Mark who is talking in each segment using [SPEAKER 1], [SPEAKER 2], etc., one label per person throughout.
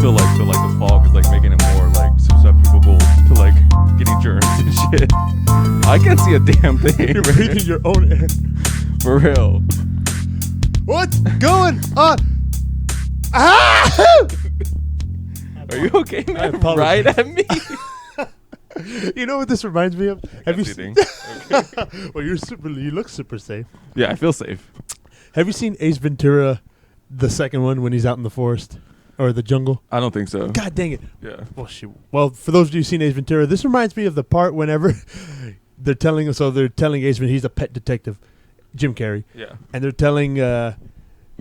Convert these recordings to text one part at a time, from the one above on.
[SPEAKER 1] feel like the fog is like making it more like susceptible to like getting germs and shit. I can't see a damn thing.
[SPEAKER 2] You're breathing your own air.
[SPEAKER 1] For real.
[SPEAKER 2] What's going on? Ah!
[SPEAKER 1] Are you okay, man?
[SPEAKER 2] apologize.
[SPEAKER 1] Right at me.
[SPEAKER 2] You know what this reminds me of? Have you
[SPEAKER 1] seen?
[SPEAKER 2] Okay. Well, you look super safe.
[SPEAKER 1] Yeah, I feel safe.
[SPEAKER 2] Have you seen Ace Ventura, the second one, when he's out in the forest or the jungle?
[SPEAKER 1] I don't think so.
[SPEAKER 2] God dang it.
[SPEAKER 1] Yeah.
[SPEAKER 2] Well, shoot. Well, for those of you who've seen Ace Ventura, this reminds me of the part whenever they're telling Ace Ventura he's a pet detective, Jim Carrey.
[SPEAKER 1] Yeah.
[SPEAKER 2] And they're telling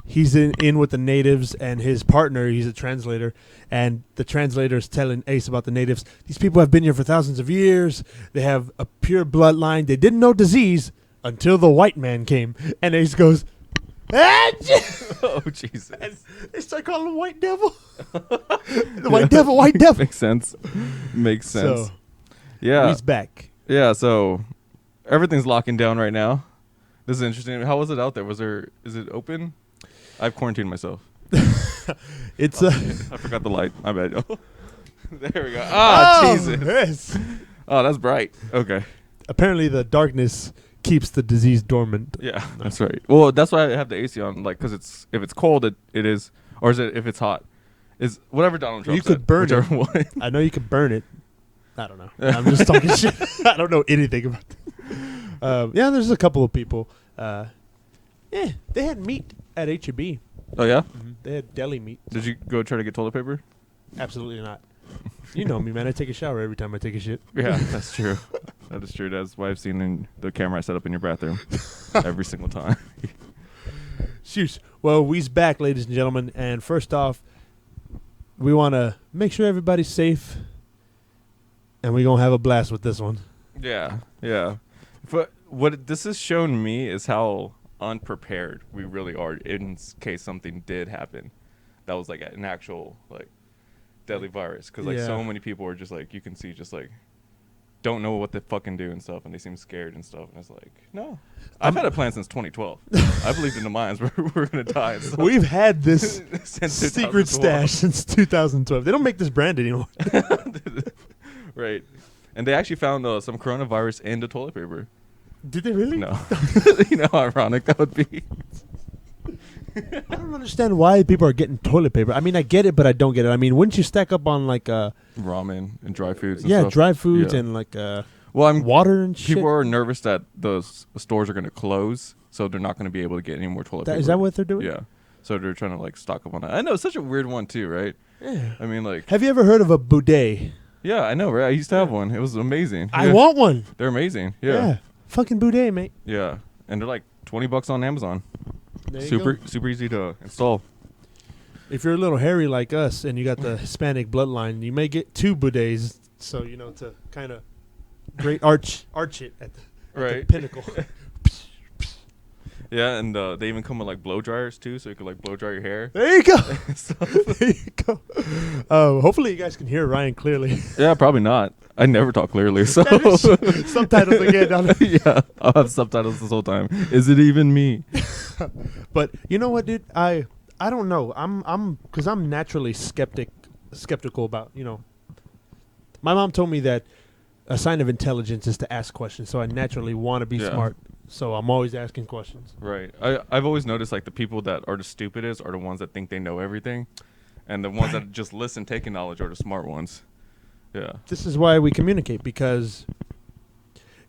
[SPEAKER 2] he's in with the natives, and his partner, he's a translator, and the translator is telling Ace about the natives. These people have been here for thousands of years. They have a pure bloodline. They didn't know disease until the white man came. And Ace goes, ah!
[SPEAKER 1] Oh, Jesus.
[SPEAKER 2] And they start calling him White Devil. The White Devil, White Devil.
[SPEAKER 1] Makes sense. Makes sense.
[SPEAKER 2] So,
[SPEAKER 1] yeah.
[SPEAKER 2] he's back.
[SPEAKER 1] Yeah, so everything's locking down right now. This is interesting. How was it out there? Is it open? I've quarantined myself.
[SPEAKER 2] It's
[SPEAKER 1] I forgot the light. My bad. There we go. Ah, Jesus.
[SPEAKER 2] Yes.
[SPEAKER 1] Oh, that's bright. Okay.
[SPEAKER 2] Apparently the darkness keeps the disease dormant.
[SPEAKER 1] Yeah, that's right. Well, that's why I have the AC on, like, because if it's cold, it is, or is it if it's hot? Is whatever Donald Trump
[SPEAKER 2] You could
[SPEAKER 1] said,
[SPEAKER 2] burn
[SPEAKER 1] whichever
[SPEAKER 2] it.
[SPEAKER 1] one.
[SPEAKER 2] I know you can burn it. I don't know. I'm just talking shit. I don't know anything about that. Yeah, there's a couple of people. They had meat at H-E-B.
[SPEAKER 1] Oh yeah.
[SPEAKER 2] Mm-hmm. They had deli meat.
[SPEAKER 1] Did you go try to get toilet paper?
[SPEAKER 2] Absolutely not. You know me, man. I take a shower every time I take a shit.
[SPEAKER 1] Yeah, that's true. That is true. That's why I've seen in the camera I set up in your bathroom every single time.
[SPEAKER 2] Shoot. Well, we's back, ladies and gentlemen. And first off, we want to make sure everybody's safe. And we're going to have a blast with this one.
[SPEAKER 1] Yeah, yeah. But what this has shown me is how unprepared we really are in case something did happen that was like an actual like deadly virus, because like so many people are just like, you can see just like don't know what to fucking do and stuff, and they seem scared and stuff, and it's like, no, I've had a plan since 2012. I believed in the mines we're gonna die and stuff.
[SPEAKER 2] We've had this
[SPEAKER 1] Since
[SPEAKER 2] secret
[SPEAKER 1] 2012.
[SPEAKER 2] stash since 2012. They don't make this brand anymore.
[SPEAKER 1] Right. And they actually found some coronavirus in the toilet paper.
[SPEAKER 2] Did they really?
[SPEAKER 1] No. You know how ironic that would be.
[SPEAKER 2] I don't understand why people are getting toilet paper. I mean, I get it, but I don't get it. I mean, wouldn't you stack up on like
[SPEAKER 1] Ramen and dry foods and stuff.
[SPEAKER 2] dry foods
[SPEAKER 1] Yeah.
[SPEAKER 2] and like
[SPEAKER 1] Well,
[SPEAKER 2] water and shit?
[SPEAKER 1] people are nervous that those stores are going to close, so they're not going to be able to get any more toilet paper.
[SPEAKER 2] Is that what they're doing?
[SPEAKER 1] Yeah. So they're trying to like stock up on that. I know, it's such a weird one too, right?
[SPEAKER 2] Yeah.
[SPEAKER 1] I mean, like,
[SPEAKER 2] Have you ever heard of a bidet?
[SPEAKER 1] yeah, I know, right? I used to have one. It was amazing.
[SPEAKER 2] I
[SPEAKER 1] Yeah.
[SPEAKER 2] want one.
[SPEAKER 1] They're amazing. Yeah.
[SPEAKER 2] Fucking bidet, mate.
[SPEAKER 1] Yeah. And they're like $20 on Amazon.
[SPEAKER 2] There you
[SPEAKER 1] Super
[SPEAKER 2] go.
[SPEAKER 1] super easy to install.
[SPEAKER 2] If you're a little hairy like us and you got the Hispanic bloodline, you may get 2 bidets. So, you know, to kind of great arch it at the pinnacle.
[SPEAKER 1] Yeah, and they even come with like blow dryers too, so you could like blow dry your hair.
[SPEAKER 2] There you go.
[SPEAKER 1] So-
[SPEAKER 2] There you go. Hopefully you guys can hear Ryan clearly.
[SPEAKER 1] Yeah, probably not. I never talk clearly, so
[SPEAKER 2] Subtitles again.
[SPEAKER 1] yeah, I'll have subtitles this whole time. Is it even me?
[SPEAKER 2] But you know what, dude? I don't know. Because I'm naturally skeptical about, you know. My mom told me that a sign of intelligence is to ask questions, so I naturally want to be smart. So I'm always asking questions.
[SPEAKER 1] Right. I've always noticed like the people that are the stupidest are the ones that think they know everything, and the ones that just listen, taking knowledge, are the smart ones. Yeah.
[SPEAKER 2] This is why we communicate, because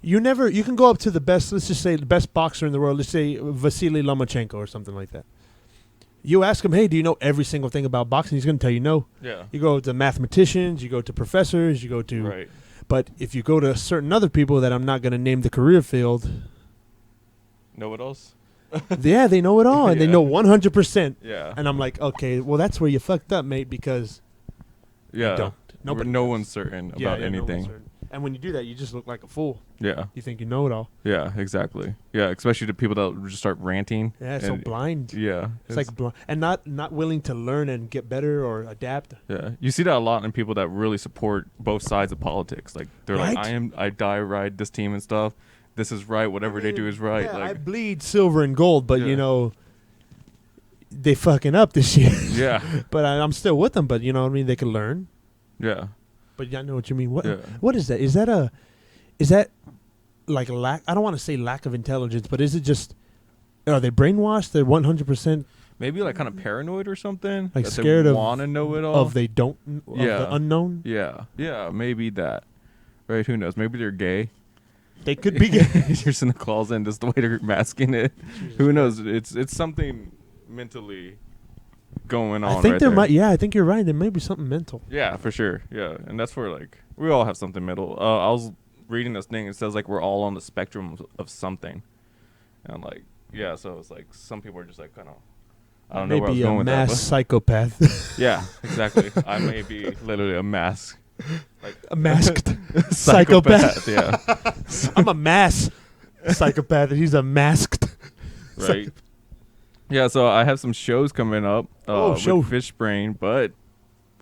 [SPEAKER 2] you can go up to the best, let's just say the best boxer in the world, let's say Vasily Lomachenko or something like that. You ask him, hey, do you know every single thing about boxing? He's going to tell you no.
[SPEAKER 1] Yeah.
[SPEAKER 2] You go to mathematicians, you go to professors, you go to...
[SPEAKER 1] Right.
[SPEAKER 2] But if you go to certain other people that I'm not going to name the career field...
[SPEAKER 1] Know-it-alls?
[SPEAKER 2] Yeah, they know it all, and they know 100%.
[SPEAKER 1] Yeah.
[SPEAKER 2] And I'm like, okay, well, that's where you fucked up, mate, because
[SPEAKER 1] Yeah.
[SPEAKER 2] you don't. Nobody
[SPEAKER 1] no
[SPEAKER 2] knows.
[SPEAKER 1] one's certain about
[SPEAKER 2] No one's
[SPEAKER 1] anything.
[SPEAKER 2] certain. And when you do that, you just look like a fool.
[SPEAKER 1] Yeah.
[SPEAKER 2] You think you know it all.
[SPEAKER 1] Yeah, exactly. Yeah, especially the people that just start ranting.
[SPEAKER 2] Yeah, so blind.
[SPEAKER 1] Yeah.
[SPEAKER 2] It's like blind. And not willing to learn and get better or adapt.
[SPEAKER 1] Yeah. You see that a lot in people that really support both sides of politics. Like, they're
[SPEAKER 2] Right?
[SPEAKER 1] like, I die ride this team and stuff. This is right. Whatever they do is right.
[SPEAKER 2] Yeah,
[SPEAKER 1] like,
[SPEAKER 2] I bleed silver and gold, but
[SPEAKER 1] Yeah.
[SPEAKER 2] you know, they fucking up this year.
[SPEAKER 1] Yeah.
[SPEAKER 2] But I'm still with them. But you know what I mean? They can learn.
[SPEAKER 1] Yeah.
[SPEAKER 2] But yeah, I know what you mean. What
[SPEAKER 1] Yeah.
[SPEAKER 2] What is that? Is that like lack? I don't want to say lack of intelligence, but is it just? Are they brainwashed? They're 100%
[SPEAKER 1] Maybe like kind of paranoid or something.
[SPEAKER 2] like
[SPEAKER 1] that
[SPEAKER 2] scared of
[SPEAKER 1] want to know it all.
[SPEAKER 2] of they don't of the unknown.
[SPEAKER 1] Yeah. Yeah. Maybe that. Right? Who knows? Maybe they're gay.
[SPEAKER 2] They could be gay.
[SPEAKER 1] You're Santa Claus and just the way they're masking it. Who knows? It's something mentally going on.
[SPEAKER 2] I think
[SPEAKER 1] right
[SPEAKER 2] there
[SPEAKER 1] there.
[SPEAKER 2] might. Yeah, I think you're right. There may be something mental.
[SPEAKER 1] Yeah, for sure. Yeah, and that's where like we all have something mental. I was reading this thing. It says like we're all on the spectrum of something, and like yeah. So it's like some people are just like kind of. I don't know where I was
[SPEAKER 2] Maybe
[SPEAKER 1] going
[SPEAKER 2] a
[SPEAKER 1] with
[SPEAKER 2] mass
[SPEAKER 1] that.
[SPEAKER 2] psychopath.
[SPEAKER 1] Yeah, exactly. I may be literally a mask. Like
[SPEAKER 2] A masked psychopath.
[SPEAKER 1] Yeah.
[SPEAKER 2] I'm a mass psychopath, and he's a masked.
[SPEAKER 1] Right. Yeah, so I have some shows coming up
[SPEAKER 2] show.
[SPEAKER 1] with Fishbrain, but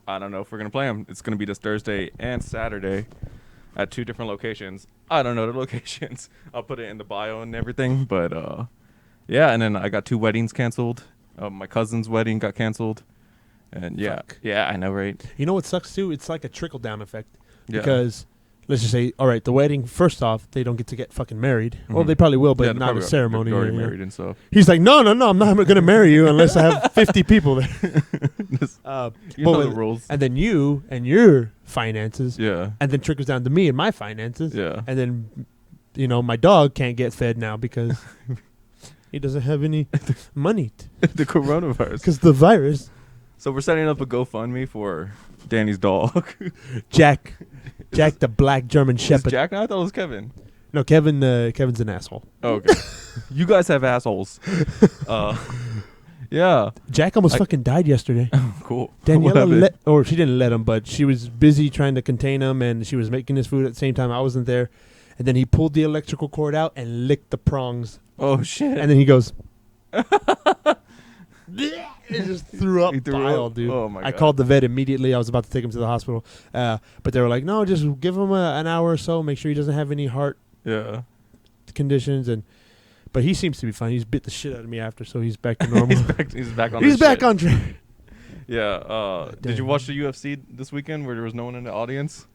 [SPEAKER 1] I don't know if we're going to play them. It's going to be this Thursday and Saturday at 2 different locations. I don't know the locations. I'll put it in the bio and everything, but yeah, and then I got 2 weddings canceled. My cousin's wedding got canceled. And yeah.
[SPEAKER 2] Fuck.
[SPEAKER 1] Yeah, I know, right?
[SPEAKER 2] You know what sucks too? It's like a trickle down effect.
[SPEAKER 1] Yeah.
[SPEAKER 2] Because let's just say, all right, the wedding. First off, they don't get fucking married. Well,
[SPEAKER 1] Mhm.
[SPEAKER 2] they probably will, but
[SPEAKER 1] Yeah,
[SPEAKER 2] not a ceremony.
[SPEAKER 1] Already
[SPEAKER 2] yeah.
[SPEAKER 1] married and stuff.
[SPEAKER 2] He's like, no, I'm not going to marry you unless I have 50 people there.
[SPEAKER 1] You know
[SPEAKER 2] but-
[SPEAKER 1] the rules.
[SPEAKER 2] And then you and your finances,
[SPEAKER 1] Yeah.
[SPEAKER 2] and then trickles down to me and my finances.
[SPEAKER 1] Yeah.
[SPEAKER 2] And then, my dog can't get fed now because he doesn't have any money
[SPEAKER 1] The coronavirus.
[SPEAKER 2] because the virus.
[SPEAKER 1] So we're setting up a GoFundMe for Danny's dog.
[SPEAKER 2] Jack the black German
[SPEAKER 1] Is
[SPEAKER 2] Shepherd.
[SPEAKER 1] Jack? No, I thought it was Kevin.
[SPEAKER 2] No, Kevin's an asshole.
[SPEAKER 1] Oh, okay. You guys have assholes. Yeah.
[SPEAKER 2] Jack almost fucking died yesterday.
[SPEAKER 1] Cool.
[SPEAKER 2] Daniela she didn't let him, but she was busy trying to contain him, and she was making his food at the same time. I wasn't there, and then he pulled the electrical cord out and licked the prongs,
[SPEAKER 1] Oh shit.
[SPEAKER 2] and then he goes. It just threw up
[SPEAKER 1] He threw
[SPEAKER 2] bile,
[SPEAKER 1] up?
[SPEAKER 2] dude.
[SPEAKER 1] Oh, my
[SPEAKER 2] I
[SPEAKER 1] God.
[SPEAKER 2] called the vet immediately. I was about to take him to the hospital, but they were like, "No, just give him an hour or so. Make sure he doesn't have any heart
[SPEAKER 1] Yeah.
[SPEAKER 2] conditions." But he seems to be fine. He's bit the shit out of me after, so he's back to normal.
[SPEAKER 1] He's back on.
[SPEAKER 2] He's
[SPEAKER 1] his
[SPEAKER 2] back
[SPEAKER 1] shit.
[SPEAKER 2] on track.
[SPEAKER 1] Yeah. Did you
[SPEAKER 2] Damn.
[SPEAKER 1] watch the UFC this weekend where there was no one in the audience?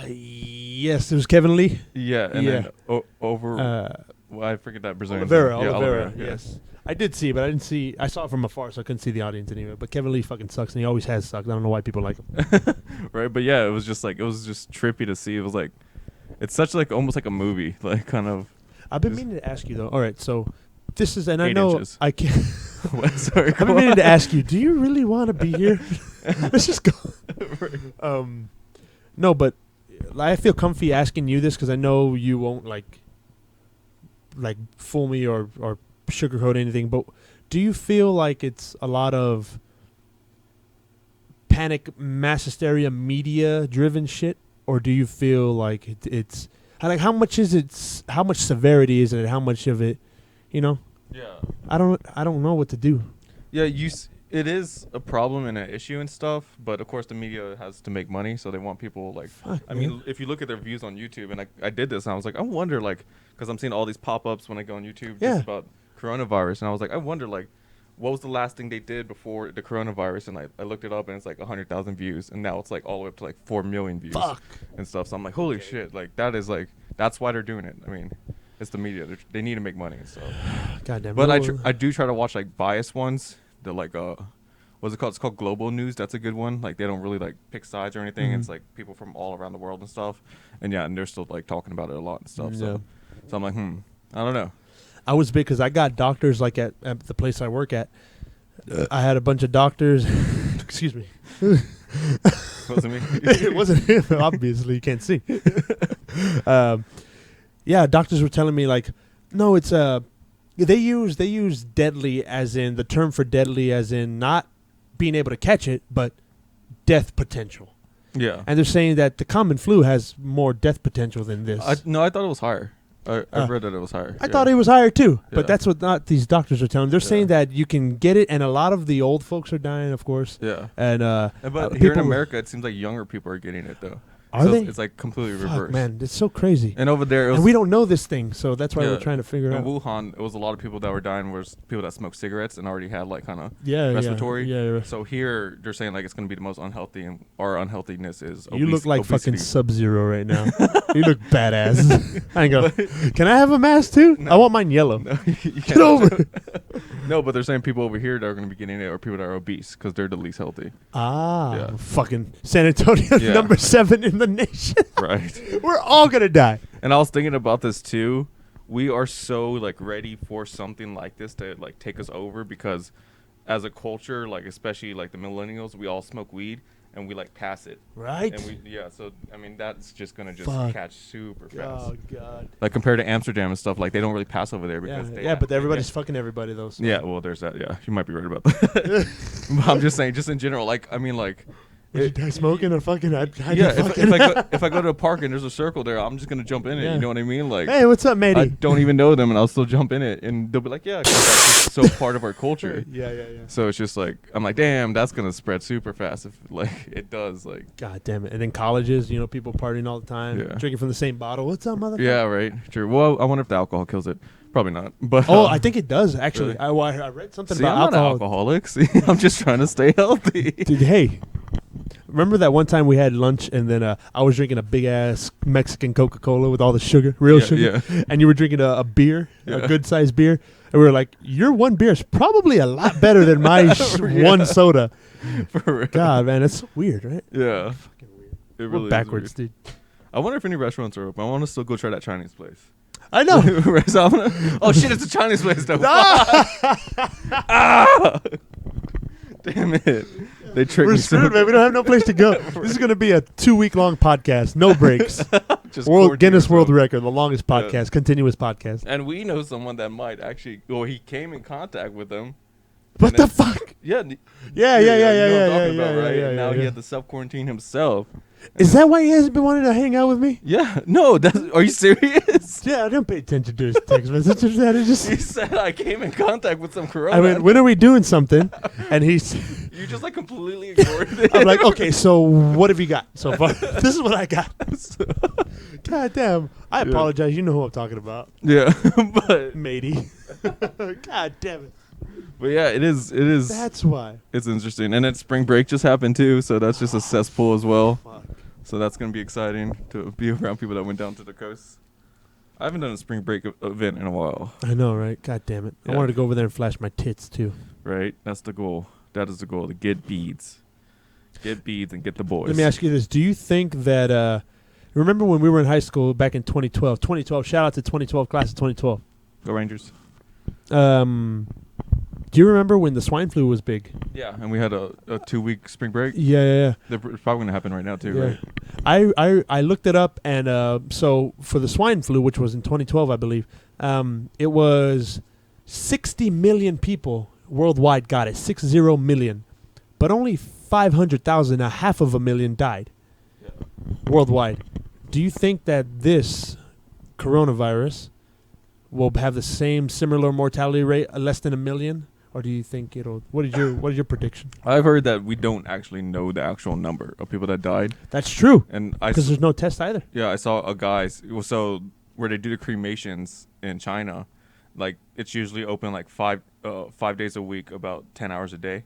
[SPEAKER 2] Yes, it was Kevin Lee.
[SPEAKER 1] Yeah. And
[SPEAKER 2] Yeah.
[SPEAKER 1] then over. Well, I forget that Brazilian. name.
[SPEAKER 2] Oliveira.
[SPEAKER 1] Yeah,
[SPEAKER 2] Oliveira.
[SPEAKER 1] yeah.
[SPEAKER 2] Yes. I did see, but I didn't see. I saw it from afar, so I couldn't see the audience anyway. But Kevin Lee fucking sucks, and he always has sucked. I don't know why people like him.
[SPEAKER 1] Right, but yeah, it was just trippy to see. It was like, it's such like almost like a movie, like kind of.
[SPEAKER 2] I've been
[SPEAKER 1] Just-
[SPEAKER 2] meaning to ask you though. All right, so this is, and I
[SPEAKER 1] 8
[SPEAKER 2] know
[SPEAKER 1] inches.
[SPEAKER 2] I can't.
[SPEAKER 1] What? Sorry.
[SPEAKER 2] I've been meaning to ask you. Do you really want to be here? Let's just go. No, but I feel comfy asking you this because I know you won't like fool me or sugarcoat anything. But do you feel like it's a lot of panic, mass hysteria, media driven shit, or do you feel like it's like how much is it? How much severity is it? How much of it? Yeah. I don't know what to do.
[SPEAKER 1] Yeah, it is a problem and an issue and stuff, but of course the media has to make money, so they want people like.
[SPEAKER 2] Fuck,
[SPEAKER 1] I mean, if you look at their views on YouTube, and I did this, and I was like, I wonder, like, because I'm seeing all these pop-ups when I go on YouTube
[SPEAKER 2] Yeah.
[SPEAKER 1] just about coronavirus, and I was like, I wonder, like, what was the last thing they did before the coronavirus? And I looked it up, and it's like 100,000 views, and now it's like all the way up to like 4 million views
[SPEAKER 2] Fuck.
[SPEAKER 1] and stuff. So I'm like, holy shit, like that is like that's why they're doing it. I mean, it's the media; they need to make money and stuff.
[SPEAKER 2] Goddamn.
[SPEAKER 1] But I do try to watch like biased ones. They're like what's it called? It's called Global News. That's a good one. Like they don't really like pick sides or anything.
[SPEAKER 2] Mhm.
[SPEAKER 1] It's like people from all around the world and stuff. And yeah, and they're still like talking about it a lot and stuff.
[SPEAKER 2] Yeah.
[SPEAKER 1] So I'm like, I don't know.
[SPEAKER 2] I was big because I got doctors like at the place I work at. I had a bunch of doctors. Excuse me.
[SPEAKER 1] Wasn't me.
[SPEAKER 2] It wasn't him. Obviously, you can't see. Yeah, doctors were telling me like, no, it's they use deadly as in the term for deadly as in not being able to catch it, but death potential.
[SPEAKER 1] Yeah.
[SPEAKER 2] And they're saying that the common flu has more death potential than this.
[SPEAKER 1] I thought it was higher. I read that it was higher.
[SPEAKER 2] I thought it was higher too,
[SPEAKER 1] Yeah.
[SPEAKER 2] but that's what not these doctors are telling. They're saying that you can get it, and a lot of the old folks are dying, of course.
[SPEAKER 1] Yeah.
[SPEAKER 2] And
[SPEAKER 1] But here in
[SPEAKER 2] people-
[SPEAKER 1] America, it seems like younger people are getting it though.
[SPEAKER 2] Are
[SPEAKER 1] so
[SPEAKER 2] they?
[SPEAKER 1] It's like completely
[SPEAKER 2] Fuck,
[SPEAKER 1] reversed.
[SPEAKER 2] man, it's so crazy.
[SPEAKER 1] And over there, it was,
[SPEAKER 2] And we don't know this thing, so that's why
[SPEAKER 1] Yeah.
[SPEAKER 2] we're trying to figure
[SPEAKER 1] in
[SPEAKER 2] out.
[SPEAKER 1] Wuhan, it was a lot of people that were dying was people that smoked cigarettes and already had like kind of
[SPEAKER 2] Yeah,
[SPEAKER 1] respiratory.
[SPEAKER 2] Yeah.
[SPEAKER 1] So here they're saying like it's going to be the most unhealthy, and our unhealthiness is
[SPEAKER 2] You look like
[SPEAKER 1] obesity.
[SPEAKER 2] fucking Sub-Zero right now. You look badass. I ain't go. Can I have a mask too?
[SPEAKER 1] No.
[SPEAKER 2] I want mine yellow.
[SPEAKER 1] No,
[SPEAKER 2] Get over it.
[SPEAKER 1] No, but they're saying people over here that are going to be getting it are people that are obese because they're the least healthy.
[SPEAKER 2] Ah,
[SPEAKER 1] Yeah.
[SPEAKER 2] fucking San Antonio,
[SPEAKER 1] Yeah.
[SPEAKER 2] number 7 in the nation.
[SPEAKER 1] Right.
[SPEAKER 2] We're all gonna die.
[SPEAKER 1] And I was thinking about this too. We are so like ready for something like this to like take us over because as a culture, like especially like the millennials, we all smoke weed and we like pass it.
[SPEAKER 2] Right?
[SPEAKER 1] And we so I mean that's just gonna just
[SPEAKER 2] Fuck.
[SPEAKER 1] catch super fast.
[SPEAKER 2] Oh god.
[SPEAKER 1] Like compared to Amsterdam and stuff, like they don't really pass over there
[SPEAKER 2] Yeah,
[SPEAKER 1] because
[SPEAKER 2] but everybody's fucking everybody though. So.
[SPEAKER 1] Yeah, well, there's that. Yeah, you might be right about that. But I'm just saying, just in general, like I mean, like.
[SPEAKER 2] Would you die smoking or fucking? I'd
[SPEAKER 1] Yeah,
[SPEAKER 2] fucking.
[SPEAKER 1] if I go to a park and there's a circle there, I'm just gonna jump in it.
[SPEAKER 2] Yeah.
[SPEAKER 1] You know what I mean? Like,
[SPEAKER 2] Hey, what's up, matey?
[SPEAKER 1] I don't even know them, and I'll still jump in it, and they'll be like, "Yeah," 'cause that's just so part of our culture.
[SPEAKER 2] Yeah.
[SPEAKER 1] So it's just like I'm like, damn, that's gonna spread super fast if like it does. Like,
[SPEAKER 2] God damn it! And then colleges, people partying all the time,
[SPEAKER 1] Yeah.
[SPEAKER 2] drinking from the same bottle. What's up, motherfucker?
[SPEAKER 1] yeah, right, true. Well, I wonder if the alcohol kills it. Probably not. But
[SPEAKER 2] Oh, I think it does actually.
[SPEAKER 1] Really?
[SPEAKER 2] I read something
[SPEAKER 1] see,
[SPEAKER 2] about
[SPEAKER 1] I'm not an
[SPEAKER 2] alcohol.
[SPEAKER 1] alcoholic. See, I'm just trying to stay healthy.
[SPEAKER 2] Dude, hey, remember that one time we had lunch and then I was drinking a big ass Mexican Coca-Cola with all the sugar, real sugar, and you were drinking a beer,
[SPEAKER 1] Yeah.
[SPEAKER 2] a good sized beer, and we were like, your one beer is probably a lot better than my
[SPEAKER 1] Yeah.
[SPEAKER 2] one soda.
[SPEAKER 1] For real.
[SPEAKER 2] God, man, it's weird, right?
[SPEAKER 1] Yeah,
[SPEAKER 2] Fucking weird.
[SPEAKER 1] it
[SPEAKER 2] We're
[SPEAKER 1] really is
[SPEAKER 2] backwards,
[SPEAKER 1] weird.
[SPEAKER 2] dude.
[SPEAKER 1] I wonder if any restaurants are open. I want to still go try that Chinese place.
[SPEAKER 2] I know.
[SPEAKER 1] So I'm oh shit! It's a Chinese place though.
[SPEAKER 2] Ah!
[SPEAKER 1] Ah! Damn it! They tricked
[SPEAKER 2] We're
[SPEAKER 1] me.
[SPEAKER 2] screwed, man. We don't have no place to go. This is going to be a 2-week-long podcast, no breaks.
[SPEAKER 1] Just
[SPEAKER 2] World
[SPEAKER 1] quarantine
[SPEAKER 2] Guinness World
[SPEAKER 1] yourself.
[SPEAKER 2] Record, the longest
[SPEAKER 1] Yeah.
[SPEAKER 2] podcast, continuous podcast.
[SPEAKER 1] And we know someone that might actually. Well, he came in contact with them.
[SPEAKER 2] What
[SPEAKER 1] And
[SPEAKER 2] the
[SPEAKER 1] then-
[SPEAKER 2] fuck?
[SPEAKER 1] Yeah.
[SPEAKER 2] Yeah.
[SPEAKER 1] You know what I'm talking about, right?
[SPEAKER 2] yeah,
[SPEAKER 1] And now
[SPEAKER 2] yeah.
[SPEAKER 1] he had to self-quarantine himself.
[SPEAKER 2] Is that why he hasn't been wanting to hang out with me?
[SPEAKER 1] Yeah. No. Are you serious?
[SPEAKER 2] Yeah, I don't pay attention to his text messages. That is
[SPEAKER 1] He
[SPEAKER 2] just.
[SPEAKER 1] said I came in contact with some corona.
[SPEAKER 2] I mean, when are we doing something? And he's.
[SPEAKER 1] you just like completely ignored it.
[SPEAKER 2] I'm like, okay, so what have you got so far? This is what I got. God damn. I
[SPEAKER 1] Yeah.
[SPEAKER 2] apologize. You know who I'm talking about,
[SPEAKER 1] Yeah, but
[SPEAKER 2] matey. God damn it.
[SPEAKER 1] But yeah, it is.
[SPEAKER 2] That's why.
[SPEAKER 1] It's interesting, and then spring break just happened too, so that's just a cesspool as well.
[SPEAKER 2] Fuck.
[SPEAKER 1] So that's gonna be exciting to be around people that went down to the coast. I haven't done a spring break event in a while.
[SPEAKER 2] I know, right? God damn it. I
[SPEAKER 1] Yeah.
[SPEAKER 2] wanted to go over there and flash my tits too.
[SPEAKER 1] Right, that's the goal. That is the goal: to get beads, and get the boys.
[SPEAKER 2] Let me ask you this: do you think that? Remember when we were in high school back in 2012? 2012. Shout out to 2012 class of 2012.
[SPEAKER 1] Go Rangers.
[SPEAKER 2] Do you remember when the swine flu was big?
[SPEAKER 1] Yeah, and we had a 2-week spring break.
[SPEAKER 2] Yeah.
[SPEAKER 1] It's probably gonna happen right now too,
[SPEAKER 2] Yeah.
[SPEAKER 1] right?
[SPEAKER 2] I looked it up, and so for the swine flu, which was in 2012, I believe, it was 60 million people worldwide got it, 60 million, but only 500,000, a half of a million died worldwide. Do you think that this coronavirus will have the same similar mortality rate, less than a million? Or do you think it'll? What is your prediction?
[SPEAKER 1] I've heard that we don't actually know the actual number of people that died,
[SPEAKER 2] That's true,
[SPEAKER 1] and
[SPEAKER 2] because there's no test either.
[SPEAKER 1] Yeah, I saw a guy. So where they do the cremations in China, like it's usually open like 5 days a week, about 10 hours a day,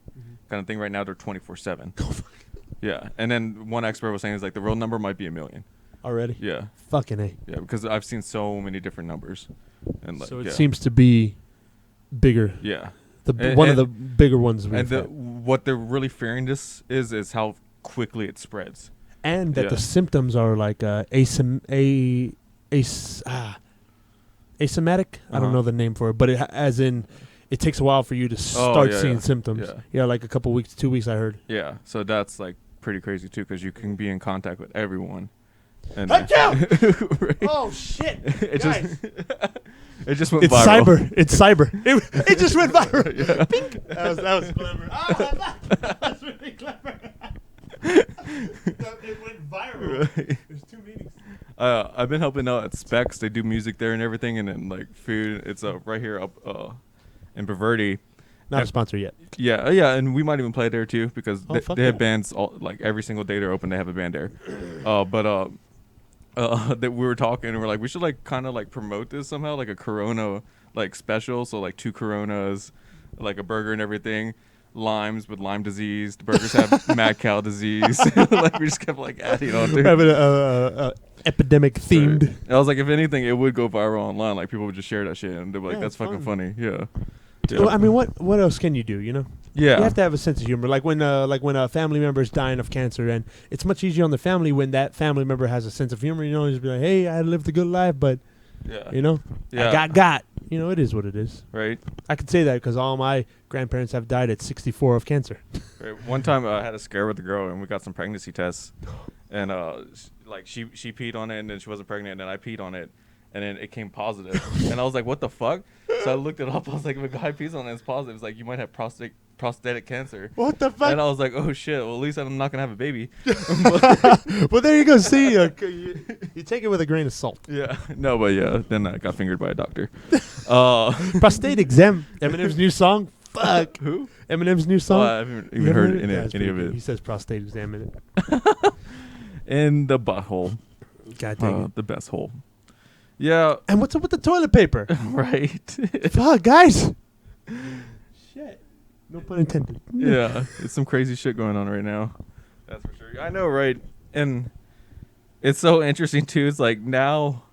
[SPEAKER 1] kind of thing. Right now they're 24/7. Yeah, and then one expert was saying is like the real number might be 1 million.
[SPEAKER 2] Already?
[SPEAKER 1] Yeah,
[SPEAKER 2] Fucking A.
[SPEAKER 1] yeah, because I've seen so many different numbers, and like
[SPEAKER 2] So it
[SPEAKER 1] yeah.
[SPEAKER 2] seems to be bigger.
[SPEAKER 1] Yeah,
[SPEAKER 2] One of
[SPEAKER 1] and-
[SPEAKER 2] the bigger ones we've
[SPEAKER 1] and
[SPEAKER 2] had.
[SPEAKER 1] what they're really fearing this is how quickly it spreads.
[SPEAKER 2] And that
[SPEAKER 1] yeah.
[SPEAKER 2] the symptoms are like asymptomatic. I don't know the name for it, but as in it takes a while for you to start
[SPEAKER 1] yeah,
[SPEAKER 2] seeing
[SPEAKER 1] yeah.
[SPEAKER 2] symptoms.
[SPEAKER 1] Yeah.
[SPEAKER 2] Yeah, like a couple weeks, 2 weeks, I heard.
[SPEAKER 1] Yeah, so that's like pretty crazy too, because you can be in contact with everyone. And
[SPEAKER 2] Right.
[SPEAKER 3] Oh shit!
[SPEAKER 1] it
[SPEAKER 3] Guys.
[SPEAKER 1] just it just went
[SPEAKER 2] It's
[SPEAKER 1] viral.
[SPEAKER 2] cyber. It's cyber. It just went viral.
[SPEAKER 1] Yeah.
[SPEAKER 2] Bing. That was clever.
[SPEAKER 3] That's really clever. It went viral.
[SPEAKER 1] Right.
[SPEAKER 2] There's 2 meetings.
[SPEAKER 1] I've been helping out at Specs. They do music there and everything, and then like food. It's right here up in Baverde,
[SPEAKER 2] Not a sponsor yet.
[SPEAKER 1] Yeah, and we might even play there too because
[SPEAKER 2] Oh, fuck
[SPEAKER 1] they have
[SPEAKER 2] yeah.
[SPEAKER 1] bands like every single day they're open. They have a band there. But that we were talking and we're like we should like kind of like promote this somehow like a Corona like special. So like 2 Coronas, like a burger and everything. Limes with Lyme disease. The burgers have mad cow disease. Like we just kept like adding on to it.
[SPEAKER 2] Having a epidemic themed.
[SPEAKER 1] Right. I was like, if anything, it would go viral online. Like people would just share that shit and they'd be like,
[SPEAKER 2] Yeah,
[SPEAKER 1] "That's
[SPEAKER 2] it's
[SPEAKER 1] fucking
[SPEAKER 2] fun.
[SPEAKER 1] funny." Yeah.
[SPEAKER 2] Well, I mean, what else can you do? You know,
[SPEAKER 1] Yeah.
[SPEAKER 2] you have to have a sense of humor. Like when a family member is dying of cancer, and it's much easier on the family when that family member has a sense of humor. You know, just be like, "Hey, I lived a good life, but
[SPEAKER 1] Yeah.
[SPEAKER 2] you know,
[SPEAKER 1] Yeah.
[SPEAKER 2] I got." You know, it is what it is.
[SPEAKER 1] Right.
[SPEAKER 2] I could say that because all my grandparents have died at 64 of cancer.
[SPEAKER 1] Right. One time I had a scare with a girl and we got some pregnancy tests, and like she peed on it and then she wasn't pregnant and then I peed on it and then it came positive and I was like, what the fuck? So I looked it up. I was like, if a guy pees on it, it's positive. It's like you might have prostatic cancer.
[SPEAKER 2] What the fuck?
[SPEAKER 1] And I was like, oh shit. Well, at least I'm not gonna have a baby.
[SPEAKER 2] Well, there you go. See, you take it with a grain of salt.
[SPEAKER 1] Yeah. No, but yeah. Then I got fingered by a doctor.
[SPEAKER 2] Prostate exam. Eminem's new song. Fuck.
[SPEAKER 1] Who?
[SPEAKER 2] Eminem's new song.
[SPEAKER 1] I haven't
[SPEAKER 2] You
[SPEAKER 1] even heard
[SPEAKER 2] it? Yeah, it's
[SPEAKER 1] any
[SPEAKER 2] pretty
[SPEAKER 1] of
[SPEAKER 2] good.
[SPEAKER 1] it.
[SPEAKER 2] He says prostate exam in it.
[SPEAKER 1] In the butthole.
[SPEAKER 2] God dang it.
[SPEAKER 1] The best hole. Yeah.
[SPEAKER 2] And what's up with the toilet paper?
[SPEAKER 1] Right.
[SPEAKER 2] Fuck, guys. Shit. No pun intended.
[SPEAKER 1] Yeah. It's some crazy shit going on right now. That's for sure. I know, right? And it's so interesting too. It's like now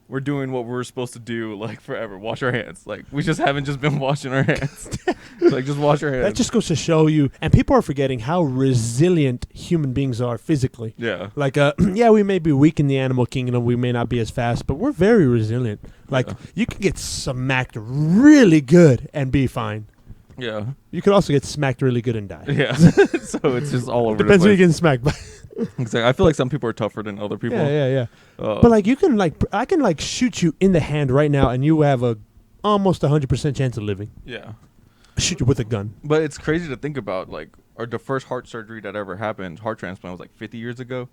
[SPEAKER 1] we're doing what we're supposed to do like forever. Wash our hands. Like we just haven't just been washing our hands. Like just wash our hands.
[SPEAKER 2] That just goes to show you, and people are forgetting how resilient human beings are physically.
[SPEAKER 1] Yeah.
[SPEAKER 2] Like, yeah, we may be weak in the animal kingdom. We may not be as fast, but we're very resilient. Like,
[SPEAKER 1] Yeah.
[SPEAKER 2] you can get smacked really good and be fine.
[SPEAKER 1] Yeah.
[SPEAKER 2] You could also get smacked really good and die.
[SPEAKER 1] Yeah. So it's just all over
[SPEAKER 2] Depends
[SPEAKER 1] the
[SPEAKER 2] who you're
[SPEAKER 1] place.
[SPEAKER 2] getting smacked by.
[SPEAKER 1] Exactly. I feel like some people are tougher than other people.
[SPEAKER 2] Yeah.
[SPEAKER 1] Uh,
[SPEAKER 2] But like, you can I can like shoot you in the hand right now, and you have a almost 100% chance of living.
[SPEAKER 1] yeah.
[SPEAKER 2] Shoot you with a gun.
[SPEAKER 1] But it's crazy to think about, like, the first heart surgery that ever happened, heart transplant, was like 50 years ago.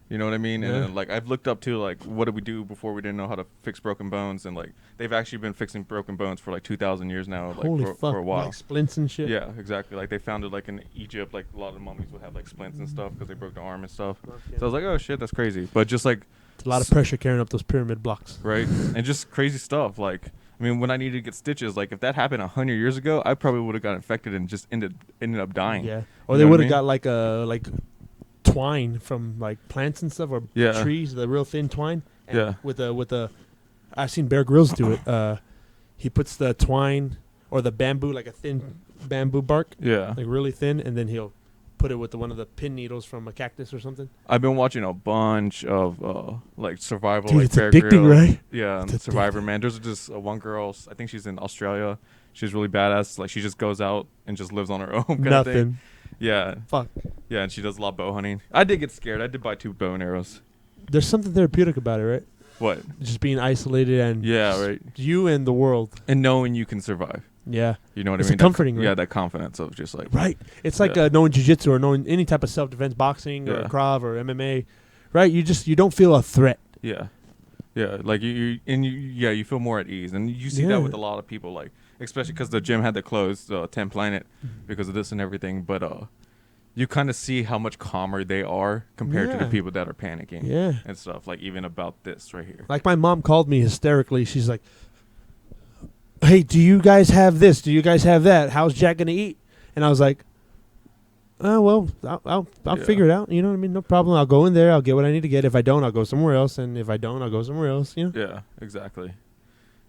[SPEAKER 1] You know what I mean?
[SPEAKER 2] Yeah.
[SPEAKER 1] And like I've looked up to like what did we do before we didn't know how to fix broken bones, and like they've actually been fixing broken bones for like 2,000 years now, like
[SPEAKER 2] Holy
[SPEAKER 1] for
[SPEAKER 2] fuck!
[SPEAKER 1] a while.
[SPEAKER 2] Like splints and shit.
[SPEAKER 1] Yeah, exactly. Like they found it like in Egypt, like a lot of mummies would have like splints and stuff because they broke their arm and stuff. So I was like, oh shit, that's crazy. But just like
[SPEAKER 2] It's a lot of pressure carrying up those pyramid blocks.
[SPEAKER 1] right, and just crazy stuff. Like I mean, when I needed to get stitches, like if that happened 100 years ago, I probably would have got infected and just ended up dying.
[SPEAKER 2] Yeah. Or
[SPEAKER 1] You
[SPEAKER 2] they
[SPEAKER 1] know what
[SPEAKER 2] would
[SPEAKER 1] I
[SPEAKER 2] have
[SPEAKER 1] mean?
[SPEAKER 2] got like twine from like plants and stuff, or
[SPEAKER 1] Yeah.
[SPEAKER 2] trees, the real thin twine. And
[SPEAKER 1] Yeah.
[SPEAKER 2] With a, I've seen Bear Grylls do it. He puts the twine or the bamboo, like a thin bamboo bark,
[SPEAKER 1] Yeah.
[SPEAKER 2] like really thin, and then he'll put it with one of the pin needles from a cactus or something.
[SPEAKER 1] I've been watching a bunch of like survival,
[SPEAKER 2] Dude,
[SPEAKER 1] like
[SPEAKER 2] it's
[SPEAKER 1] Bear
[SPEAKER 2] addicting,
[SPEAKER 1] Grylls.
[SPEAKER 2] right?
[SPEAKER 1] Yeah,
[SPEAKER 2] It's
[SPEAKER 1] Survivor,
[SPEAKER 2] addicting.
[SPEAKER 1] man. There's just one girl. I think she's in Australia. She's really badass. Like she just goes out and just lives on her own. Kind Of thing.
[SPEAKER 2] Nothing.
[SPEAKER 1] Yeah,
[SPEAKER 2] Fuck.
[SPEAKER 1] yeah, and she does a lot of bow hunting. I did get scared. I did buy 2 bow and arrows.
[SPEAKER 2] There's something therapeutic about it, right?
[SPEAKER 1] What?
[SPEAKER 2] Just being isolated and
[SPEAKER 1] Yeah, right.
[SPEAKER 2] you and the world.
[SPEAKER 1] And knowing you can survive.
[SPEAKER 2] Yeah.
[SPEAKER 1] You know what
[SPEAKER 2] It's
[SPEAKER 1] I mean?
[SPEAKER 2] comforting,
[SPEAKER 1] Yeah,
[SPEAKER 2] right?
[SPEAKER 1] that confidence of just like
[SPEAKER 2] Right. It's like
[SPEAKER 1] Yeah.
[SPEAKER 2] knowing jiu-jitsu or knowing any type of self-defense, boxing or
[SPEAKER 1] Yeah.
[SPEAKER 2] Krav or MMA. Right? You don't feel a threat.
[SPEAKER 1] Yeah, yeah. Like you feel more at ease, and you see
[SPEAKER 2] Yeah.
[SPEAKER 1] that with a lot of people. Like especially because the gym had to close 10 Planet because of this and everything. But you kind of see how much calmer they are compared to the
[SPEAKER 2] Yeah.
[SPEAKER 1] people that are panicking.
[SPEAKER 2] Yeah.
[SPEAKER 1] And stuff like even about this right here.
[SPEAKER 2] Like my mom called me hysterically. She's like, "Hey, do you guys have this? Do you guys have that? How's Jack gonna eat?" And I was like, "Oh well, I'll
[SPEAKER 1] Yeah.
[SPEAKER 2] figure it out. You know what I mean? No problem. I'll go in there. I'll get what I need to get. If I don't, I'll go somewhere else. And if I don't, I'll go somewhere else. You know,
[SPEAKER 1] Yeah, exactly.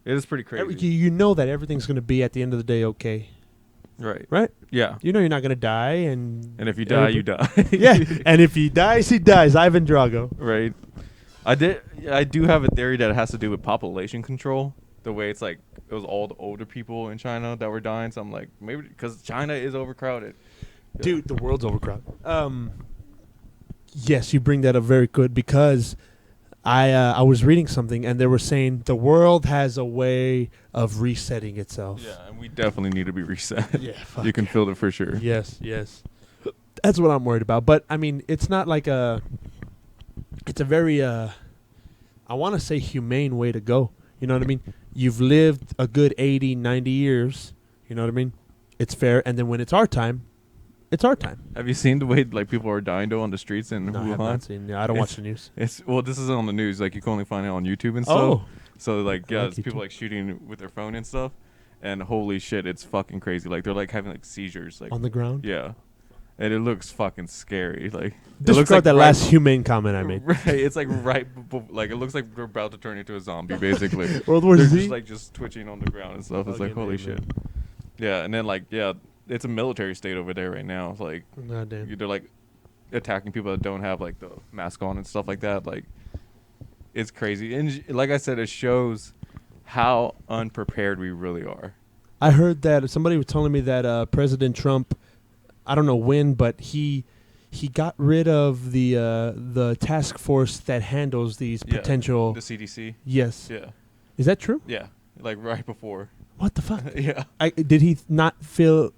[SPEAKER 1] It is pretty crazy.
[SPEAKER 2] you know that everything's gonna be at the end of the day okay,
[SPEAKER 1] Right.
[SPEAKER 2] right?
[SPEAKER 1] Yeah.
[SPEAKER 2] You know you're not gonna die, and
[SPEAKER 1] And if you die, you die.
[SPEAKER 2] yeah. And if he dies, he dies. Ivan Drago.
[SPEAKER 1] Right. I do have a theory that it has to do with population control. The way it's like it was all the older people in China that were dying. So I'm like maybe because China is overcrowded. Yeah.
[SPEAKER 2] Dude, the world's overcrowded. Yes, you bring that up very good because I was reading something and they were saying the world has a way of resetting itself.
[SPEAKER 1] Yeah, and we definitely need to be reset.
[SPEAKER 2] Yeah, fuck.
[SPEAKER 1] You can feel it for sure.
[SPEAKER 2] Yes. That's what I'm worried about. But I mean, it's not like it's a very I want to say humane way to go. You know what I mean? You've lived a good 80, 90 years. You know what I mean? it's fair, and then when it's our time, it's our time.
[SPEAKER 1] Have you seen the way like people are dying though on the streets in
[SPEAKER 2] No, I have
[SPEAKER 1] Wuhan?
[SPEAKER 2] not seen. Yeah, I don't watch the news.
[SPEAKER 1] It's well, this isn't on the news. Like you can only find it on YouTube and stuff.
[SPEAKER 2] Oh,
[SPEAKER 1] So like
[SPEAKER 2] I
[SPEAKER 1] yeah,
[SPEAKER 2] like
[SPEAKER 1] it's people
[SPEAKER 2] YouTube.
[SPEAKER 1] like shooting with their phone and stuff, and holy shit, it's fucking crazy. Like they're like having like seizures. Like
[SPEAKER 2] on the ground.
[SPEAKER 1] yeah, and it looks fucking scary. Like it looks
[SPEAKER 2] Disregard
[SPEAKER 1] like
[SPEAKER 2] that
[SPEAKER 1] right-
[SPEAKER 2] last humane comment I made.
[SPEAKER 1] Right, it's like like it looks like they're about to turn into a zombie basically.
[SPEAKER 2] World War
[SPEAKER 1] They're
[SPEAKER 2] Z.
[SPEAKER 1] just like just twitching on the ground and stuff. It's like
[SPEAKER 2] Fucking
[SPEAKER 1] holy
[SPEAKER 2] A,
[SPEAKER 1] shit.
[SPEAKER 2] man.
[SPEAKER 1] Yeah, and then like yeah, it's a military state over there right now. Like
[SPEAKER 2] God damn.
[SPEAKER 1] they're like attacking people that don't have like the mask on and stuff like that. Like it's crazy, and like I said, it shows how unprepared we really are.
[SPEAKER 2] I heard that somebody was telling me that President Trump, I don't know when, but he got rid of the task force that handles these
[SPEAKER 1] Yeah,
[SPEAKER 2] potential.
[SPEAKER 1] The CDC.
[SPEAKER 2] Yes.
[SPEAKER 1] Yeah,
[SPEAKER 2] Is that true?
[SPEAKER 1] yeah, like right before.
[SPEAKER 2] What the fuck?
[SPEAKER 1] Yeah.
[SPEAKER 2] Did he not feel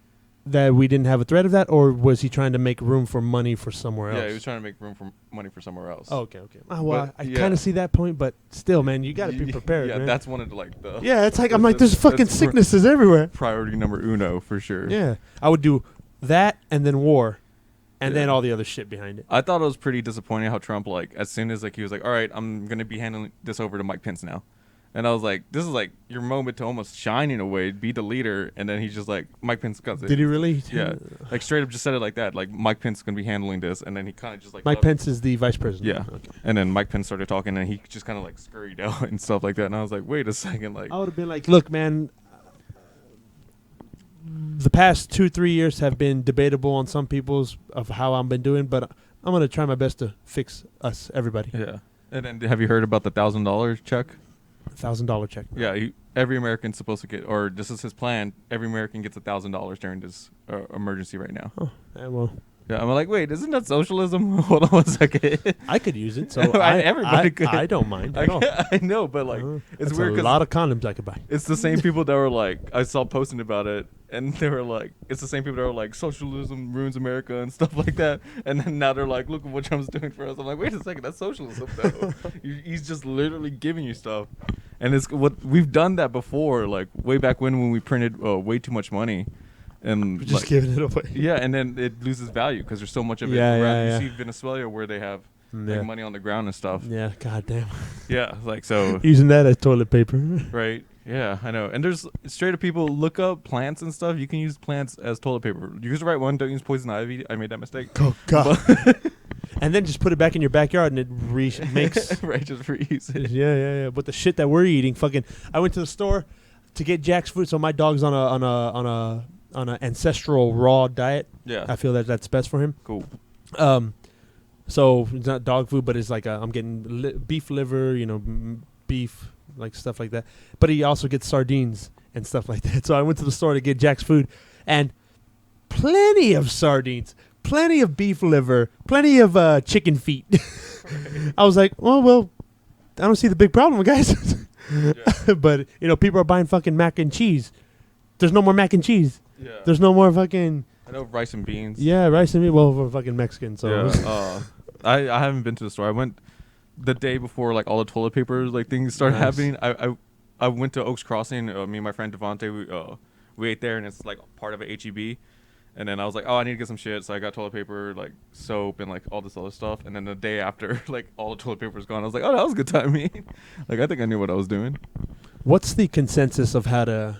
[SPEAKER 2] that we didn't have a threat of that, or was he trying to make room for money for somewhere else?
[SPEAKER 1] Yeah, he was trying to make room for money for somewhere else.
[SPEAKER 2] Oh, okay. Well,
[SPEAKER 1] But,
[SPEAKER 2] I
[SPEAKER 1] yeah.
[SPEAKER 2] kind of see that point, but still, man, you got to be prepared,
[SPEAKER 1] Yeah,
[SPEAKER 2] man.
[SPEAKER 1] that's one of the like the
[SPEAKER 2] Yeah, it's like I'm
[SPEAKER 1] that's-
[SPEAKER 2] like, there's
[SPEAKER 1] that's
[SPEAKER 2] fucking sicknesses everywhere.
[SPEAKER 1] priority number uno for sure.
[SPEAKER 2] Yeah, I would do that and then war, and then
[SPEAKER 1] Yeah.
[SPEAKER 2] all the other shit behind it.
[SPEAKER 1] I thought it was pretty disappointing how Trump like as soon as like he was like, all right, I'm gonna be handing this over to Mike Pence now, and I was like, this is like your moment to almost shine in a way, be the leader, and then he's just like, Mike Pence got it.
[SPEAKER 2] Did he really?
[SPEAKER 1] Yeah, like straight up just said it like that, like Mike Pence is gonna be handling this, and then he kind of just like
[SPEAKER 2] Mike
[SPEAKER 1] left-
[SPEAKER 2] Pence is the vice president.
[SPEAKER 1] Yeah.
[SPEAKER 2] Okay.
[SPEAKER 1] And then Mike Pence started talking, and he just kind of like scurried out and stuff like that, and I was like, wait a second, like
[SPEAKER 2] I would have been like, look, man. The past 2-3 years have been debatable on some people's of how I've been doing, but I'm gonna try my best to fix us, everybody.
[SPEAKER 1] yeah. And then have you heard about the $1,000 check?
[SPEAKER 2] $1,000 check.
[SPEAKER 1] Yeah, every American's supposed to get, or this is his plan. Every American gets $1,000 during this emergency right now.
[SPEAKER 2] Oh, well,
[SPEAKER 1] Yeah, I'm like, wait, isn't that socialism? Hold on one second.
[SPEAKER 2] I could use it, so
[SPEAKER 1] Everybody could.
[SPEAKER 2] I don't mind at all.
[SPEAKER 1] I know, but like, it's
[SPEAKER 2] That's
[SPEAKER 1] weird
[SPEAKER 2] a
[SPEAKER 1] because
[SPEAKER 2] lot of condoms I could buy.
[SPEAKER 1] it's the same people that were like, I saw posting about it, and they were like, it's the same people that were like, socialism ruins America and stuff like that, and then now they're like, look at what Trump's doing for us. I'm like, wait a second, that's socialism though. He's just literally giving you stuff, and it's what we've done that before, like way back when we printed way too much money, and
[SPEAKER 2] We're just
[SPEAKER 1] like,
[SPEAKER 2] giving it away.
[SPEAKER 1] yeah, and then it loses value because there's so much of it
[SPEAKER 2] Yeah,
[SPEAKER 1] around.
[SPEAKER 2] yeah,
[SPEAKER 1] You
[SPEAKER 2] yeah.
[SPEAKER 1] see Venezuela where they have
[SPEAKER 2] Yeah.
[SPEAKER 1] like money on the ground and stuff.
[SPEAKER 2] Yeah, goddamn.
[SPEAKER 1] Yeah, like so.
[SPEAKER 2] Using that as toilet paper.
[SPEAKER 1] Right. Yeah, I know. And there's straight up people look up plants and stuff. You can use plants as toilet paper. Use the right one. Don't use poison ivy. I made that mistake.
[SPEAKER 2] Oh God. And then just put it back in your backyard and it makes.
[SPEAKER 1] Right, just reuse it.
[SPEAKER 2] Yeah. But the shit that we're eating, fucking. I went to the store to get Jack's food. So my dog's on an ancestral raw diet.
[SPEAKER 1] Yeah.
[SPEAKER 2] I feel that that's best for him.
[SPEAKER 1] Cool.
[SPEAKER 2] So it's not dog food, but it's like I'm getting beef liver, beef, like stuff like that. But he also gets sardines and stuff like that. So I went to the store to get Jack's food, and plenty of sardines, plenty of beef liver, plenty of chicken feet. I was like, well, I don't see the big problem, guys.
[SPEAKER 1] Yeah.
[SPEAKER 2] But people are buying fucking mac and cheese. There's no more mac and cheese.
[SPEAKER 1] Yeah.
[SPEAKER 2] There's no more fucking
[SPEAKER 1] I know rice and beans.
[SPEAKER 2] rice and meat. Well, we're fucking Mexican, so
[SPEAKER 1] Yeah. I haven't been to the store. I went the day before like all the toilet paper like things started
[SPEAKER 2] Nice.
[SPEAKER 1] happening. I went to Oaks Crossing. Me and my friend Devontae, we ate there, and it's like part of a HEB. And then I was like, oh, I need to get some shit. So I got toilet paper, like soap, and like all this other stuff. And then the day after, like all the toilet paper was gone. I was like, oh, that was a good timing. Like I think I knew what I was doing.
[SPEAKER 2] What's the consensus of how to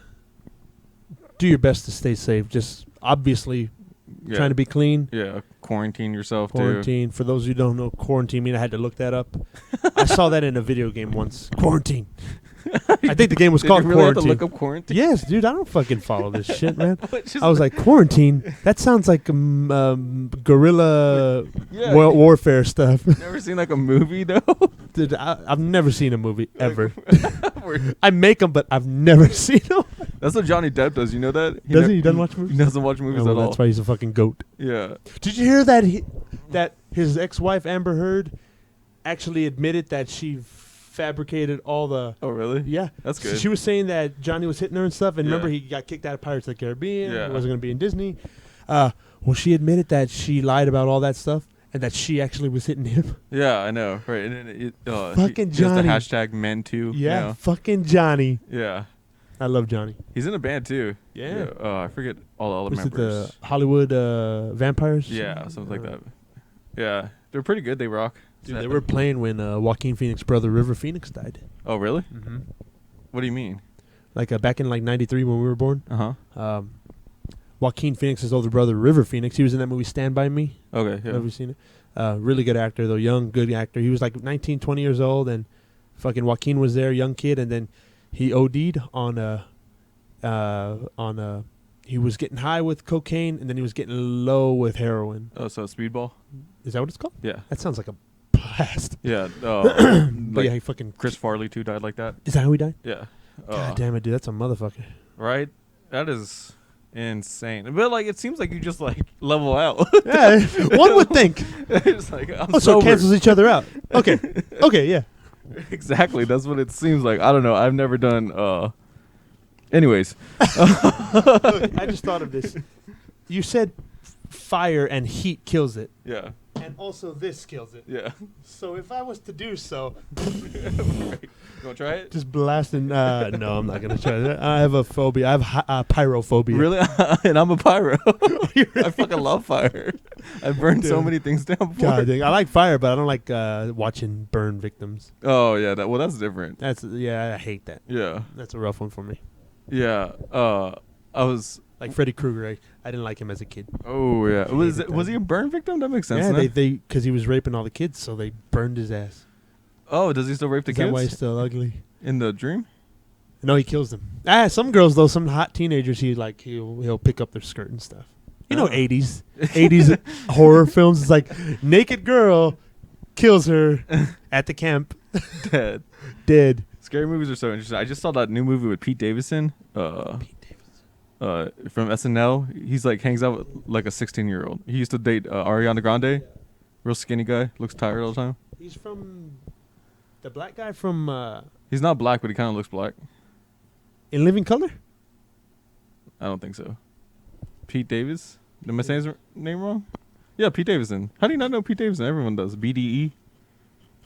[SPEAKER 2] do your best to stay safe? Just obviously
[SPEAKER 1] Yeah.
[SPEAKER 2] trying to be clean.
[SPEAKER 1] Yeah, quarantine yourself too.
[SPEAKER 2] Quarantine. For those who don't know, quarantine mean I had to look that up. I saw that in a video game once. Quarantine. I think the game was
[SPEAKER 1] Did
[SPEAKER 2] called
[SPEAKER 1] you really have to
[SPEAKER 2] Quarantine.
[SPEAKER 1] look up quarantine?
[SPEAKER 2] Yes, dude. I don't fucking follow this shit, man.
[SPEAKER 1] It's just
[SPEAKER 2] I was like, quarantine? That sounds like guerrilla
[SPEAKER 1] Yeah.
[SPEAKER 2] warfare stuff.
[SPEAKER 1] never seen like a movie though.
[SPEAKER 2] Dude, I've never seen a movie ever.
[SPEAKER 1] Where-
[SPEAKER 2] I make them, but I've never seen them.
[SPEAKER 1] That's what Johnny Depp does. You know that?
[SPEAKER 2] Does he? He doesn't watch movies?
[SPEAKER 1] He doesn't watch movies
[SPEAKER 2] Oh, well,
[SPEAKER 1] at all.
[SPEAKER 2] that's why he's a fucking goat.
[SPEAKER 1] Yeah.
[SPEAKER 2] Did you hear that that his ex-wife Amber Heard actually admitted that she fabricated all the
[SPEAKER 1] Oh really?
[SPEAKER 2] yeah.
[SPEAKER 1] That's good.
[SPEAKER 2] She was saying that Johnny was hitting her and stuff, and
[SPEAKER 1] Yeah.
[SPEAKER 2] remember he got kicked out of Pirates of the Caribbean.
[SPEAKER 1] Yeah.
[SPEAKER 2] He wasn't going to be in Disney. Well, she admitted that she lied about all that stuff and that she actually was hitting him.
[SPEAKER 1] Yeah, I know. Right. And then
[SPEAKER 2] Fucking
[SPEAKER 1] he has the
[SPEAKER 2] Johnny.
[SPEAKER 1] hashtag men too.
[SPEAKER 2] Yeah, fucking Johnny.
[SPEAKER 1] Yeah.
[SPEAKER 2] I love Johnny.
[SPEAKER 1] He's in a band too.
[SPEAKER 2] Yeah.
[SPEAKER 1] I forget all the
[SPEAKER 2] Was it
[SPEAKER 1] members.
[SPEAKER 2] the Hollywood Vampires?
[SPEAKER 1] Yeah, something like that. Yeah, they're pretty good. They rock.
[SPEAKER 2] Dude, they were playing when Joaquin Phoenix's brother River Phoenix died.
[SPEAKER 1] Oh, really?
[SPEAKER 2] Mm-hmm.
[SPEAKER 1] What do you mean?
[SPEAKER 2] Like back in like '93 when we were born. Joaquin Phoenix's older brother River Phoenix. He was in that movie Stand By Me.
[SPEAKER 1] Okay. Yeah.
[SPEAKER 2] Have you seen it? Really good actor though, young, good actor. He was like 19, 20 years old, and fucking Joaquin was there, young kid, and then he OD'd on he was getting high with cocaine, and then he was getting low with heroin.
[SPEAKER 1] Oh, so Speedball?
[SPEAKER 2] Is that what it's called?
[SPEAKER 1] Yeah.
[SPEAKER 2] That sounds like a blast.
[SPEAKER 1] Yeah.
[SPEAKER 2] But
[SPEAKER 1] Like
[SPEAKER 2] yeah, he fucking.
[SPEAKER 1] Chris Farley too died like that.
[SPEAKER 2] Is that how he died?
[SPEAKER 1] Yeah.
[SPEAKER 2] God damn it, dude, that's a motherfucker.
[SPEAKER 1] Right? That is insane. But like, it seems like you just like level out.
[SPEAKER 2] Yeah, one would think.
[SPEAKER 1] It's like, I'm
[SPEAKER 2] So it
[SPEAKER 1] sober.
[SPEAKER 2] cancels each other out. Okay, okay, yeah.
[SPEAKER 1] Exactly. That's what it seems like. I don't know. I've never done. Anyways.
[SPEAKER 2] Look, I just thought of this. You said fire and heat kills it,
[SPEAKER 1] Yeah.
[SPEAKER 2] and also this kills it.
[SPEAKER 1] Yeah.
[SPEAKER 2] So if I was to do so,
[SPEAKER 1] You want to try it?
[SPEAKER 2] just blasting. No, I'm not gonna try that. I have a phobia. I have pyrophobia.
[SPEAKER 1] Really? And I'm a pyro. I fucking love fire. I've burned so
[SPEAKER 2] Dude.
[SPEAKER 1] many things down before.
[SPEAKER 2] God dang. I like fire, but I don't like watching burn victims.
[SPEAKER 1] Oh yeah. That's different.
[SPEAKER 2] That's I hate that.
[SPEAKER 1] Yeah.
[SPEAKER 2] That's a rough one for me.
[SPEAKER 1] Yeah. I was.
[SPEAKER 2] Like Freddy Krueger, I didn't like him as a kid.
[SPEAKER 1] Oh yeah. Was
[SPEAKER 2] hated
[SPEAKER 1] was he a burn victim? That makes sense.
[SPEAKER 2] Yeah,
[SPEAKER 1] no?
[SPEAKER 2] they because he was raping all the kids, so they burned his ass.
[SPEAKER 1] Oh, does he still rape the
[SPEAKER 2] Is
[SPEAKER 1] kids
[SPEAKER 2] that why he's still ugly?
[SPEAKER 1] in the dream?
[SPEAKER 2] No, he kills them. Some girls though, some hot teenagers, he'll pick up their skirt and stuff. You know,
[SPEAKER 1] Oh.
[SPEAKER 2] 80s horror films. It's like naked girl kills her at the camp,
[SPEAKER 1] Dead.
[SPEAKER 2] dead.
[SPEAKER 1] Scary movies are so interesting. I just saw that new movie with Pete Davidson. From SNL. He's like hangs out with like a 16-year-old. He used to date Ariana Grande. Real skinny guy. Looks tired all the time.
[SPEAKER 2] He's from the black guy from
[SPEAKER 1] He's not black, but he kind of looks black.
[SPEAKER 2] In Living Color.
[SPEAKER 1] I don't think so. Pete Davis? Am I saying his name wrong? Yeah, Pete Davidson. How do you not know Pete Davidson? Everyone does. BDE.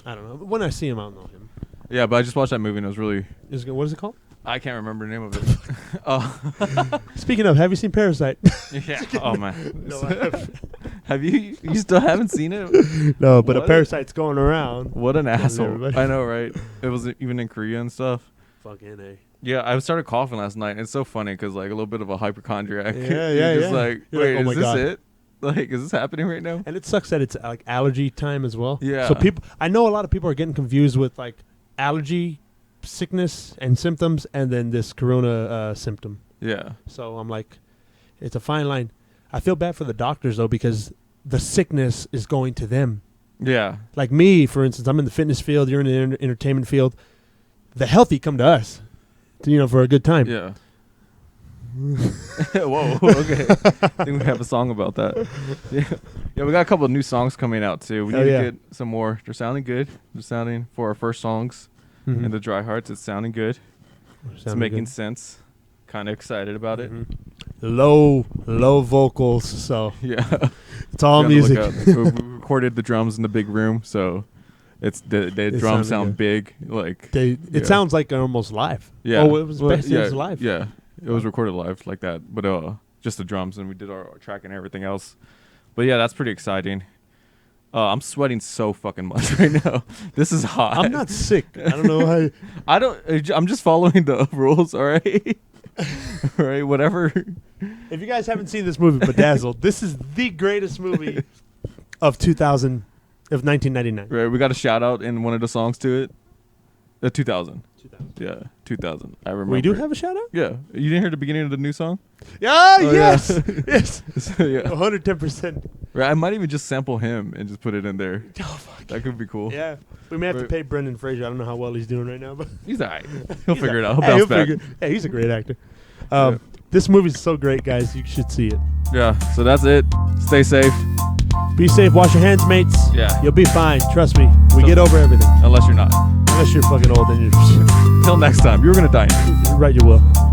[SPEAKER 2] I don't know. But when I see him, I'll know him.
[SPEAKER 1] Yeah, but I just watched that movie and it was really...
[SPEAKER 2] What is it called?
[SPEAKER 1] I can't remember the name of it. Oh.
[SPEAKER 2] Speaking of, have you seen Parasite?
[SPEAKER 1] Yeah. Oh, man.
[SPEAKER 2] No, I haven't.
[SPEAKER 1] Have you... You still haven't seen it?
[SPEAKER 2] No, but
[SPEAKER 1] What?
[SPEAKER 2] a Parasite's going around.
[SPEAKER 1] What an asshole.
[SPEAKER 2] everybody.
[SPEAKER 1] I know, right? It was even in Korea and stuff.
[SPEAKER 2] Fucking A.
[SPEAKER 1] Yeah, I started coughing last night. And it's so funny because, like, a little bit of a hypochondriac.
[SPEAKER 2] Yeah,
[SPEAKER 1] You're
[SPEAKER 2] yeah,
[SPEAKER 1] just
[SPEAKER 2] yeah.
[SPEAKER 1] like,
[SPEAKER 2] You're
[SPEAKER 1] wait,
[SPEAKER 2] like, oh my
[SPEAKER 1] is this
[SPEAKER 2] God.
[SPEAKER 1] it? Like, is this happening right now?
[SPEAKER 2] And it sucks that it's like allergy time as well.
[SPEAKER 1] Yeah.
[SPEAKER 2] So I know a lot of people are getting confused with like allergy sickness and symptoms and then this corona symptom.
[SPEAKER 1] Yeah.
[SPEAKER 2] So I'm like, it's a fine line. I feel bad for the doctors though because the sickness is going to them.
[SPEAKER 1] Yeah.
[SPEAKER 2] Like me, for instance, I'm in the fitness field. You're in the entertainment field. The healthy come to us, for a good time.
[SPEAKER 1] Yeah. Whoa. Okay. I think we have a song about that. Yeah. We got a couple of new songs coming out too. We
[SPEAKER 2] Hell
[SPEAKER 1] need
[SPEAKER 2] yeah.
[SPEAKER 1] to get some more. They're sounding good. They're sounding for our first songs
[SPEAKER 2] Mhm.
[SPEAKER 1] in the Dry Hearts. It's sounding good. It's
[SPEAKER 2] Sounded
[SPEAKER 1] making
[SPEAKER 2] good.
[SPEAKER 1] sense. Kind of excited about it.
[SPEAKER 2] Mhm. Low vocals, so
[SPEAKER 1] Yeah.
[SPEAKER 2] it's all
[SPEAKER 1] Be on the
[SPEAKER 2] music.
[SPEAKER 1] lookout. So we recorded the drums in the big room, so it's the
[SPEAKER 2] It
[SPEAKER 1] drums
[SPEAKER 2] sounded
[SPEAKER 1] sound big. Like
[SPEAKER 2] It
[SPEAKER 1] Yeah.
[SPEAKER 2] sounds like almost live.
[SPEAKER 1] yeah.
[SPEAKER 2] Oh, it was
[SPEAKER 1] Well,
[SPEAKER 2] best.
[SPEAKER 1] yeah,
[SPEAKER 2] It was live.
[SPEAKER 1] Yeah. It was recorded live like that, but just the drums, and we did our track and everything else. But yeah, that's pretty exciting. I'm sweating so fucking much right now. This is hot.
[SPEAKER 2] I'm not sick. I don't know how.
[SPEAKER 1] I don't. I'm just following the rules. All right. All right. Whatever.
[SPEAKER 2] If you guys haven't seen this movie, Bedazzled, this is the greatest movie of 1999.
[SPEAKER 1] Right. We got a shout out in one of the songs to it. 2000. Yeah. 2000. I remember.
[SPEAKER 2] We do
[SPEAKER 1] it.
[SPEAKER 2] have a shout out.
[SPEAKER 1] Yeah. You didn't hear the beginning of the new song?
[SPEAKER 2] Yeah.
[SPEAKER 1] Oh,
[SPEAKER 2] Yes.
[SPEAKER 1] yeah.
[SPEAKER 2] Yes.
[SPEAKER 1] So, yeah.
[SPEAKER 2] 110%.
[SPEAKER 1] Right. I might even just sample him and just put it in there.
[SPEAKER 2] Oh fuck.
[SPEAKER 1] That could be cool.
[SPEAKER 2] Yeah. We may have to
[SPEAKER 1] Right.
[SPEAKER 2] pay Brendan Fraser. I don't know how well he's doing right now, but
[SPEAKER 1] He's alright. He'll
[SPEAKER 2] He's
[SPEAKER 1] figure it
[SPEAKER 2] a-
[SPEAKER 1] out. He'll
[SPEAKER 2] Hey,
[SPEAKER 1] bounce back.
[SPEAKER 2] Hey, he's a great actor.
[SPEAKER 1] Yeah.
[SPEAKER 2] This movie's so great, guys. You should see it.
[SPEAKER 1] Yeah. So that's it. Stay safe.
[SPEAKER 2] Be safe. Wash your hands, mates.
[SPEAKER 1] Yeah.
[SPEAKER 2] You'll be fine. Trust me. We
[SPEAKER 1] So-
[SPEAKER 2] get over everything.
[SPEAKER 1] Unless you're not.
[SPEAKER 2] Unless you're fucking old, then you're
[SPEAKER 1] Till next time. You're gonna die.
[SPEAKER 2] right. You will.